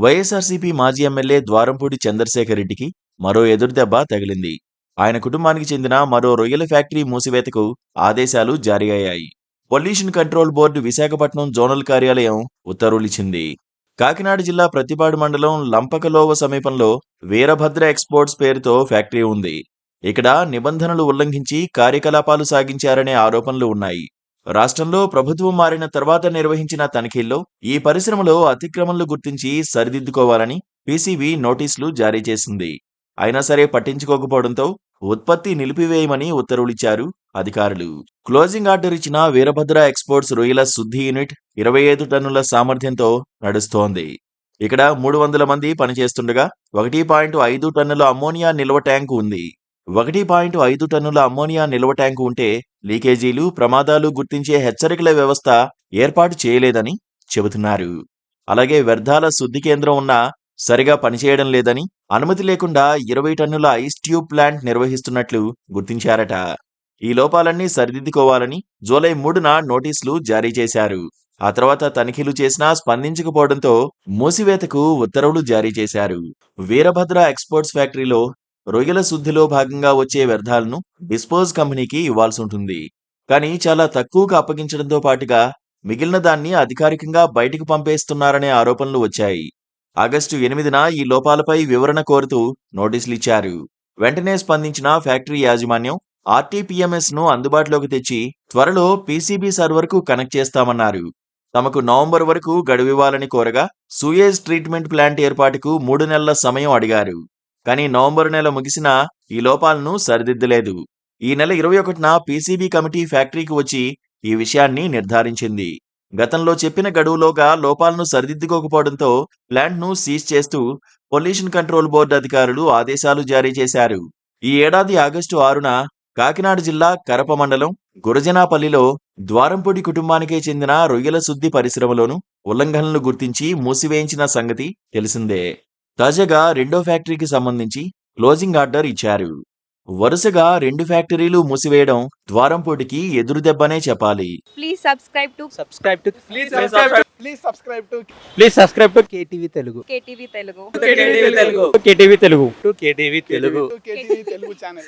వైఎస్ఆర్సీపీ మాజీ ఎమ్మెల్యే ద్వారంపూడి చంద్రశేఖర్ రెడ్డికి మరో ఎదురుదెబ్బ తగిలింది. ఆయన కుటుంబానికి చెందిన మరో రొయ్యల ఫ్యాక్టరీ మూసివేతకు ఆదేశాలు జారీ అయ్యాయి. Pollution control board Visakhapatnam zonal కార్యాలయం ఉత్తర్వులిచ్చింది. కాకినాడ జిల్లా ప్రతిపాడు మండలం లంపకలోవ సమీపంలో వీరభద్ర ఎక్స్పోర్ట్స్ పేరుతో ఫ్యాక్టరీ ఉంది. ఇక్కడ నిబంధనలు ఉల్లంఘించి కార్యకలాపాలు సాగించారనే ఆరోపణలు ఉన్నాయి. రాష్ట్రంలో ప్రభుత్వం మారిన తర్వాత నిర్వహించిన తనిఖీల్లో ఈ పరిశ్రమలో అతిక్రమణలు గుర్తించి సరిదిద్దుకోవాలని పీసీబీ నోటీసులు జారీ చేసింది. అయినా సరే పట్టించుకోకపోవడంతో ఉత్పత్తి నిలిపివేయమని ఉత్తర్వులిచ్చారు అధికారులు. క్లోజింగ్ ఆర్డర్ ఇచ్చిన వీరభద్ర ఎక్స్పోర్ట్స్ రొయ్యల శుద్ధి యూనిట్ 25 టన్నుల సామర్థ్యంతో నడుస్తోంది. ఇక్కడ 300 మంది పనిచేస్తుండగా 1.5 టన్నుల అమ్మోనియా నిల్వ ట్యాంకు ఉంది. 1.5 టన్నుల అమ్మోనియా నిల్వ ట్యాంకు ఉంటే లీకేజీలు, ప్రమాదాలు గుర్తించే హెచ్చరికల వ్యవస్థ ఏర్పాటు చేయలేదని చెబుతున్నారు. అలాగే వ్యర్థాల శుద్ధి కేంద్రం ఉన్నా సరిగా పనిచేయడం లేదని, అనుమతి లేకుండా 20 టన్నుల ఐస్ ట్యూబ్ ప్లాంట్ నిర్వహిస్తున్నట్లు గుర్తించారట. ఈ లోపాలన్నీ సరిదిద్దుకోవాలని జూలై 3న నోటీసులు జారీ చేశారు. ఆ తర్వాత తనిఖీలు చేసినా స్పందించకపోవడంతో మూసివేతకు ఉత్తర్వులు జారీ చేశారు. వీరభద్ర ఎక్స్పోర్ట్స్ ఫ్యాక్టరీలో రొయ్యల శుద్ధిలో భాగంగా వచ్చే వ్యర్థాలను డిస్పోజ్ కంపెనీకి ఇవ్వాల్సి ఉంటుంది. కానీ చాలా తక్కువకు అప్పగించడంతో పాటుగా మిగిలిన దాన్ని అధికారికంగా బయటకు పంపేస్తున్నారనే ఆరోపణలు వచ్చాయి. ఆగస్టు 8న ఈ లోపాలపై వివరణ కోరుతూ నోటీసులిచ్చారు. వెంటనే స్పందించిన ఫ్యాక్టరీ యాజమాన్యం ఆర్టీపీఎంఎస్ ను అందుబాటులోకి తెచ్చి త్వరలో పీసీబీ సర్వర్కు కనెక్ట్ చేస్తామన్నారు. తమకు నవంబర్ వరకు గడువివ్వాలని కోరగా సూయేజ్ ట్రీట్మెంట్ ప్లాంట్ ఏర్పాటుకు 3 నెలల సమయం అడిగారు. కానీ నవంబర్ నెల ముగిసినా ఈ లోపాలను సరిదిద్దలేదు. ఈ నెల 21న పీసీబీ కమిటీ ఫ్యాక్టరీకి వచ్చి ఈ విషయాన్ని నిర్ధారించింది. గతంలో చెప్పిన గడువులోగా లోపాలను సరిదిద్దుకోకపోవడంతో ప్లాంట్ను సీజ్ చేస్తూ పొల్యూషన్ కంట్రోల్ బోర్డు అధికారులు ఆదేశాలు జారీ చేశారు. ఈ ఏడాది ఆగస్టు 6న కాకినాడ జిల్లా కరప మండలం గురజనాపల్లిలో ద్వారంపూడి కుటుంబానికే చెందిన రొయ్యల శుద్ధి పరిశ్రమలోనూ ఉల్లంఘనలు గుర్తించి మూసివేయించిన సంగతి తెలిసిందే. తాజాగా రెండో ఫ్యాక్టరీకి సంబంధించి క్లోజింగ్ ఆర్డర్ ఇచ్చారు. వరుసగా 2 ఫ్యాక్టరీలు మూసివేయడం ద్వారంపూడికి ఎదురుదెబ్బనే చెప్పాలి. Please subscribe to KTV Telugu. KTV Telugu. KTV Telugu channel.